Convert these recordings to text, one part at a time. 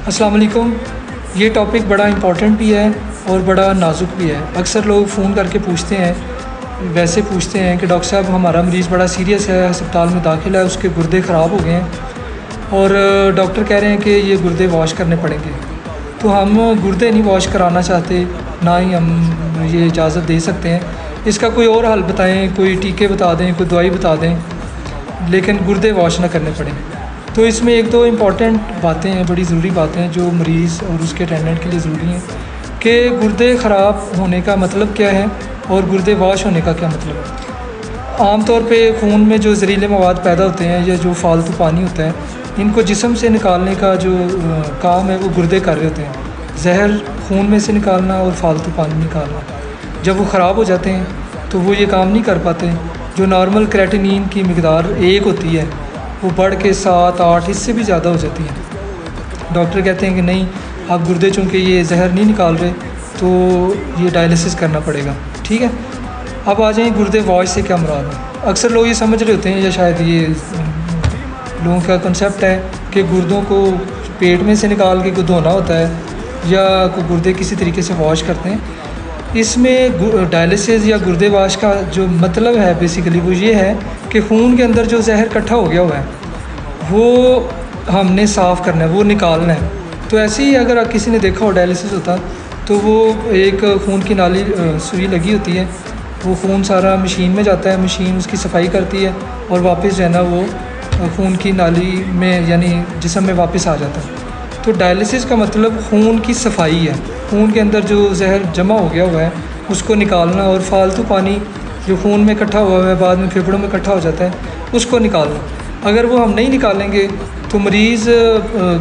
अस्सलाम वालेकुम। ये टॉपिक बड़ा इम्पोर्टेंट भी है और बड़ा नाजुक भी है। अक्सर लोग फ़ोन करके पूछते हैं, वैसे पूछते हैं कि डॉक्टर साहब हमारा मरीज़ बड़ा सीरियस है, अस्पताल में दाखिल है, उसके गुर्दे ख़राब हो गए हैं और डॉक्टर कह रहे हैं कि ये गुर्दे वॉश करने पड़ेंगे। तो हम गुर्दे नहीं वॉश कराना चाहते, ना ही हम ये इजाज़त दे सकते हैं। इसका कोई और हल बताएं, कोई टीके बता दें, कोई दवाई बता दें, लेकिन गुर्दे वॉश ना करने पड़ें। तो इसमें एक दो इम्पॉर्टेंट बातें हैं, बड़ी ज़रूरी बातें हैं जो मरीज़ और उसके अटेंडेंट के लिए ज़रूरी हैं कि गुर्दे ख़राब होने का मतलब क्या है और गुर्दे वॉश होने का क्या मतलब है। आम तौर पे खून में जो जहरीले मवाद पैदा होते हैं या जो फालतू पानी होता है, इनको जिस्म से निकालने का जो काम है वो गुर्दे कर रहे होते हैं। जहर खून में से निकालना और फालतू पानी निकालना, जब वो ख़राब हो जाते हैं तो वो ये काम नहीं कर पाते। जो नॉर्मल क्रेटिनिन की मकदार 1 होती है वो बढ़ के 7, 8 इससे भी ज़्यादा हो जाती है। डॉक्टर कहते हैं कि नहीं, आप गुर्दे चूँकि ये जहर नहीं निकाल रहे तो ये डायलिसिस करना पड़ेगा। ठीक है, अब आ जाएँ गुर्दे वॉश से क्या मुराद है। अक्सर लोग ये समझ रहे होते हैं या शायद ये लोगों का कंसेप्ट है कि गुर्दों को पेट में से निकाल के को धोना होता है या को गुर्दे किसी तरीके से वॉश करते हैं। इसमें डायलिसिस या गुर्दे वॉश का जो मतलब है बेसिकली वो ये है कि खून के अंदर जो जहर इकट्ठा हो गया हुआ है वो हमने साफ़ करना है, वो निकालना है। तो ऐसे ही अगर किसी ने देखा हो डायलिसिस होता तो वो एक खून की नाली सुई लगी होती है, वो खून सारा मशीन में जाता है, मशीन उसकी सफाई करती है और वापस जो है ना वो खून की नाली में यानी जिस्म में वापस आ जाता है। तो डायलिसिस का मतलब खून की सफाई है, खून के अंदर जो जहर जमा हो गया हुआ है उसको निकालना और फालतू पानी जो खून में इकट्ठा हुआ है बाद में फेफड़ों में इकट्ठा हो जाता है उसको निकालना। अगर वो हम नहीं निकालेंगे तो मरीज़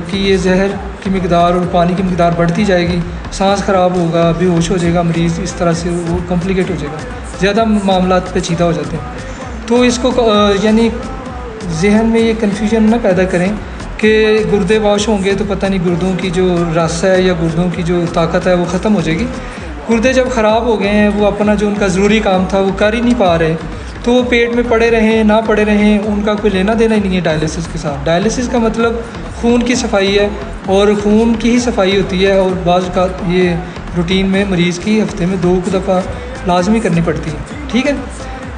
की ये जहर की मकदार और पानी की मकदार बढ़ती जाएगी, सांस ख़राब होगा, बेहोश हो जाएगा मरीज़, इस तरह से वो कॉम्प्लिकेट हो जाएगा, ज़्यादा मामलात पेचीदा हो जाते हैं। तो इसको यानी जहन में ये कन्फ्यूजन ना पैदा करें कि गुर्दे वॉश होंगे तो पता नहीं गुर्दों की जो रस है या गुर्दों की जो ताकत है वो ख़त्म हो जाएगी। गुर्दे जब ख़राब हो गए हैं, वो अपना जो उनका ज़रूरी काम था वो कर ही नहीं पा रहे, तो वो पेट में पड़े रहें ना पड़े रहें उनका कोई लेना देना ही नहीं है डायलिसिस के साथ। डायलिसिस का मतलब खून की सफाई है और खून की ही सफाई होती है और बाज़ का ये रूटीन में मरीज़ की हफ्ते में 2 दफ़ा लाजमी करनी पड़ती है। ठीक है,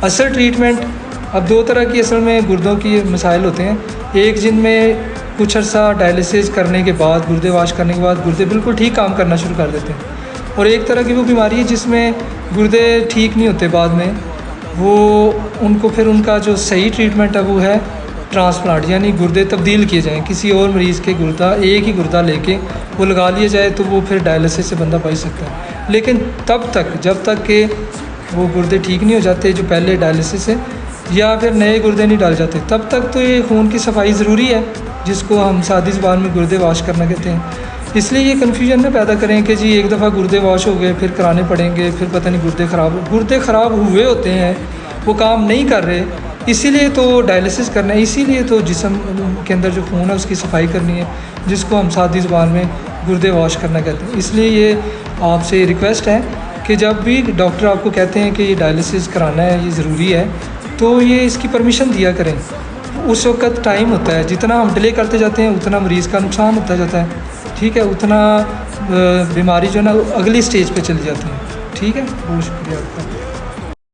असल ट्रीटमेंट अब 2 तरह की असल में गुर्दों की मसाइल होते हैं। एक जिनमें कुछ अर्सा डायलिसिस करने के बाद, गुर्दे वॉश करने के बाद गुर्दे बिल्कुल ठीक काम करना शुरू कर देते हैं, और एक तरह की वो बीमारी है जिसमें गुर्दे ठीक नहीं होते बाद में, वो उनको फिर उनका जो सही ट्रीटमेंट है वो है ट्रांसप्लांट, यानी गुर्दे तब्दील किए जाएँ किसी और मरीज़ के गुर्दा, एक ही गुर्दा लेके वो लगा लिया जाए तो वो फिर डायलिसिस से बंदा बच सकता है। लेकिन तब तक जब तक कि वो गुर्दे ठीक नहीं हो जाते जो पहले डायलिसिस से, या फिर नए गुर्दे नहीं डाल जाते, तब तक तो ये खून की सफाई ज़रूरी है जिसको हम सादी ज़बान में गुर्दे वॉश करना कहते हैं। इसलिए ये कन्फ्यूजन ना पैदा करें कि जी एक दफ़ा गुर्दे वॉश हो गए फिर कराने पड़ेंगे, फिर पता नहीं गुर्दे ख़राब हुए होते हैं, वो काम नहीं कर रहे, इसीलिए तो डायलिसिस करना है, इसीलिए तो जिस्म के अंदर जो खून है उसकी सफाई करनी है जिसको हम सादी ज़बान में गुर्दे वॉश करना कहते हैं। इसलिए ये आपसे रिक्वेस्ट है कि जब भी डॉक्टर आपको कहते हैं कि ये डायलिसिस कराना है, ये ज़रूरी है, तो ये इसकी परमिशन दिया करें। उस वक्त टाइम होता है, जितना हम डिले करते जाते हैं उतना मरीज़ का नुकसान होता जाता है। ठीक है, उतना बीमारी जो है ना अगली स्टेज पे चली जाती है। ठीक है, बहुत शुक्रिया आपका।